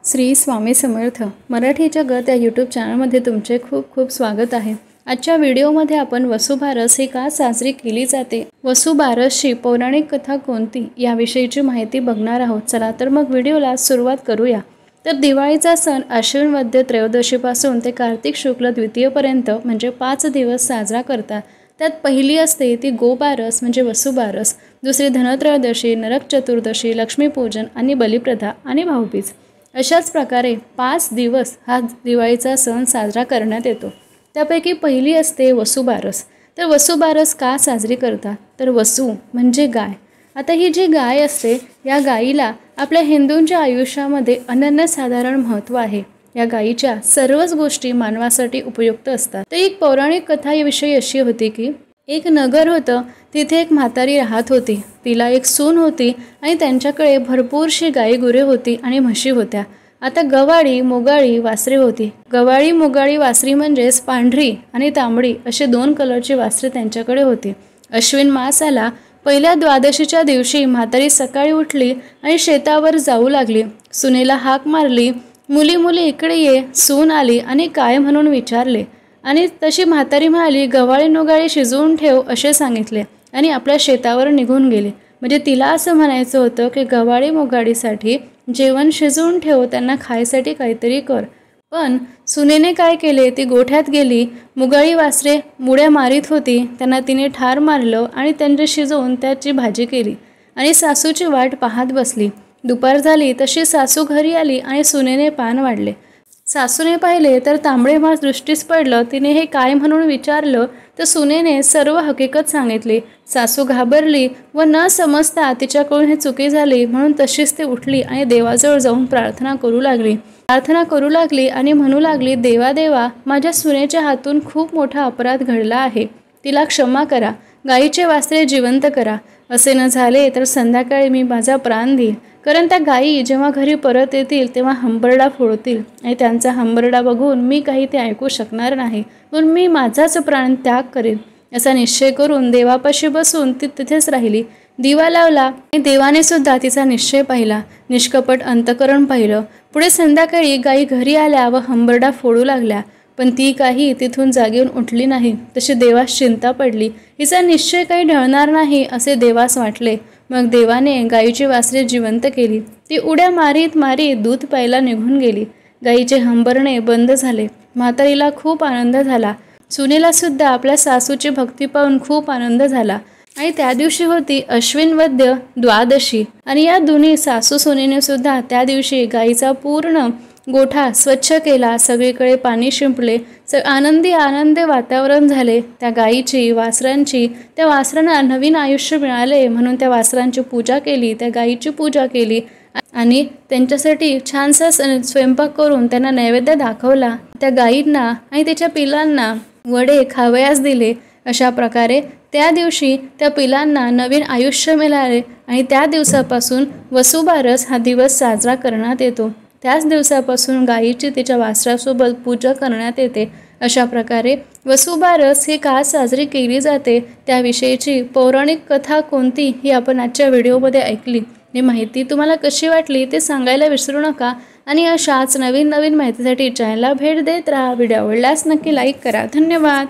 श्री स्वामी समर्थ मराठी जगत या यूट्यूब चॅनलमध्ये तुमचे खूप खूप स्वागत आहे। आजच्या व्हिडिओमध्ये आपण वसुबारस ही का साजरी केली जाते, वसुबारसची पौराणिक कथा कोणती याविषयीची माहिती बघणार आहोत। चला तर मग व्हिडिओला सुरुवात करूया। तर दिवाळीचा सण आश्विन वद्य त्रयोदशीपासून ते कार्तिक शुक्ल द्वितीयपर्यंत म्हणजे 5 दिवस साजरा करतात। त्यात पहिली असते ती गोबारस म्हणजे वसुबारस, दुसरी धनत्रयोदशी, नरक चतुर्दशी, लक्ष्मीपूजन आणि बलिप्रथा आणि भाऊबीज। अशाच प्रकारे 5 दिवस हा दिवाळीचा सण साजरा करण्यात येतो। त्यापैकी पहिली असते वसुबारस। तर वसुबारस का साजरी करतात, तर वसु म्हणजे गाय। आता ही जी गाय असते या गायीला आपल्या हिंदूंच्या आयुष्यामध्ये अनन्यसाधारण महत्त्व आहे। या गायीच्या सर्वच गोष्टी मानवासाठी उपयुक्त असतात। तर एक पौराणिक कथा याविषयी अशी होती की एक नगर होतं, तिथे एक म्हातारी राहत होती। तिला एक सून होती आणि त्यांच्याकडे भरपूरशी गाई गुरे होती आणि म्हशी होत्या। आता गवाळी मोगाळी वासरे होती। गवाळी मोगाळी वासरी म्हणजेच पांढरी आणि तांबडी असे 2 कलरची वासरे त्यांच्याकडे होती। अश्विन मास आला, पहिल्या द्वादशीच्या दिवशी म्हातारी सकाळी उठली आणि शेतावर जाऊ लागली। सुनेला हाक मारली, मुली मुली इकडे ये। सून आली आणि काय म्हणून विचारले आणि तशी म्हातारी म्हणाली, गवाळी नोगाळी शिजवून ठेव असे सांगितले आणि आपल्या शेतावर निघून गेली। म्हणजे तिला असं म्हणायचं होतं की गवाळी मोगाळीसाठी जेवण शिजवून ठेव, त्यांना खायसाठी काहीतरी कर। पण सुनेने काय केले, ती गोठ्यात गेली। मुगाळी वासरे मुड्या मारीत होती, त्यांना तिने ठार मारलं आणि त्यांचे शिजवून त्याची भाजी केली आणि सासूची वाट पाहत बसली। दुपार झाली तशी सासू घरी आली आणि सुनेने पान वाढले। सासूने पाहिले तर तांबडे मांस दृष्टीस पडलं। तिने हे काय म्हणून विचारलं तर सुनेने सर्व हकीकत सांगितली। सासू घाबरली व न समजता तिच्याकडून हे चुकी झाली म्हणून तशीच ती उठली आणि देवाजवळ जाऊन प्रार्थना करू लागली आणि म्हणू लागली, देवा देवा, माझ्या सुनेच्या हातून खूप मोठा अपराध घडला आहे, तिला क्षमा करा, गायीचे वासरे जिवंत करा। असे न झाले तर संध्याकाळी मी माझा प्राण देईल, कारण त्या गायी जेव्हा घरी परत येतील तेव्हा हंबरडा फोडतील आणि त्यांचा हंबरडा बघून मी काही ते ऐकू शकणार नाही, म्हणून मी माझाच प्राण त्याग करेन। असा निश्चय करून देवापाशी बसून ती तिथेच राहिली। दिवा लावला आणि देवाने सुद्धा तिचा निश्चय पाहिला, निष्कपट अंतकरण पाहिलं। पुढे संध्याकाळी गायी घरी आल्या व हंबरडा फोडू लागल्या, पण ती काही तिथून जागेऊन उठली नाही। तशी देवास चिंता पडली, हिचा निश्चय काही ढळणार नाही असे देवास वाटले। मग देवाने गायीची वासरे जिवंत केली। ती उड्या मारीत मारीत दूध प्यायला निघून गेली। गायीचे हंबरणे बंद झाले। म्हातारीला खूप आनंद झाला। सुनेला सुद्धा आपल्या सासूची भक्ती पाहून खूप आनंद झाला। आणि त्या दिवशी होती अश्विन वद्य द्वादशी आणि या दोन्ही सासू सुनेने सुद्धा त्या दिवशी गायीचा पूर्ण गोठा स्वच्छ केला, सगळीकडे पाणी शिंपले, आनंदी वातावरण झाले। त्या गायीची वासरांची, त्या वासरांना नवीन आयुष्य मिळाले म्हणून त्या वासरांची पूजा केली, त्या गायीची पूजा केली आणि त्यांच्यासाठी छानसा स्वयंपाक करून त्यांना नैवेद्य दाखवला। त्या गायींना आणि त्याच्या पिलांना वडे खावयास दिले। अशा प्रकारे त्या दिवशी त्या पिलांना नवीन आयुष्य मिळाले आणि त्या दिवसापासून वसुबारस हा दिवस साजरा करण्यात येतो। त्याच दिवसापासून गायीची तिच्या वासरासोबत पूजा करण्यात येते। अशा प्रकारे वसुबारस ही का साजरी केली जाते त्याविषयीची पौराणिक कथा कोणती ही आपण आजच्या व्हिडिओमध्ये ऐकली। ही माहिती तुम्हाला कशी वाटली ते सांगायला विसरू नका आणि अशाच नवीन माहितीसाठी चॅनलला भेट देत राहा। व्हिडिओ आवडल्यास नक्की लाईक करा। धन्यवाद।